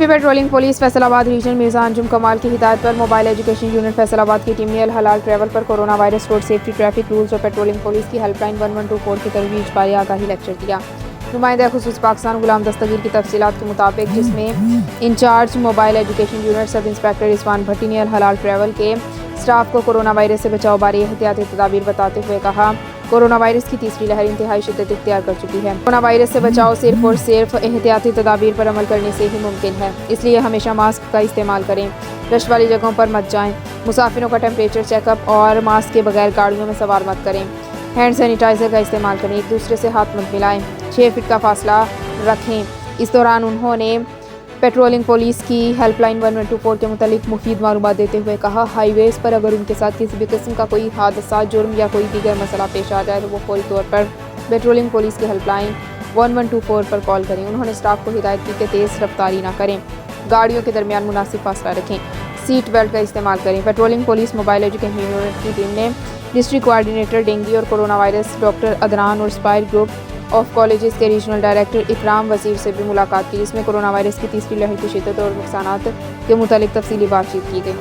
Chief patrolling police Faisal آباد region Mirza انجم کمال کی ہدایت پر mobile education unit Faisalabad کی ٹیم نے الحلال ٹریول پر corona virus road safety traffic rules اور پیٹرولنگ پولیس کی ہیلپ لائن 1124 کی ترویج بارے آگاہی لیکچر دیا۔ نمائندہ خصوصی پاکستان غلام دستگیر کی تفصیلات کے مطابق، جس میں incharge mobile education unit sub inspector Rizwan Bhatti نے الحلال ٹریول کے سٹاف کو کورونا وائرس سے بچاؤ بارے احتیاطی تدابیر بتاتے ہوئے کہا، کورونا وائرس کی تیسری لہر انتہائی شدت اختیار کر چکی ہے۔ کورونا وائرس سے بچاؤ صرف اور صرف احتیاطی تدابیر پر عمل کرنے سے ہی ممکن ہے، اس لیے ہمیشہ ماسک کا استعمال کریں، رش والی جگہوں پر مت جائیں، مسافروں کا ٹیمپریچر چیک اپ اور ماسک کے بغیر گاڑیوں میں سوار مت کریں، ہینڈ سینیٹائزر کا استعمال کریں، ایک دوسرے سے ہاتھ مت ملائیں، 6 فٹ کا فاصلہ رکھیں۔ اس دوران انہوں نے پیٹرولنگ پولیس کی ہیلپ لائن 1124 کے متعلق مفید معلومات دیتے ہوئے کہا، ہائی ویز پر اگر ان کے ساتھ کسی بھی قسم کا کوئی حادثہ، جرم یا کوئی دیگر مسئلہ پیش آ جائے تو وہ فوری طور پر پیٹرولنگ پولیس کی ہیلپ لائن 1124 پر کال کریں۔ انہوں نے اسٹاف کو ہدایت کی کہ تیز رفتاری نہ کریں، گاڑیوں کے درمیان مناسب فاصلہ رکھیں، سیٹ بیلٹ کا استعمال کریں۔ Patrolling police mobile education unit کی ٹیم نے ڈسٹرکٹ کوآرڈینیٹر ڈینگی اور کورونا وائرس ڈاکٹر عدنان اور اسپائر گروپ آف کالجز کے ریجنل ڈائریکٹر اکرام وزیر سے بھی ملاقات کی، جس میں کورونا وائرس کی تیسری لہر کی شدت اور نقصانات کے متعلق تفصیلی بات چیت کی گئی۔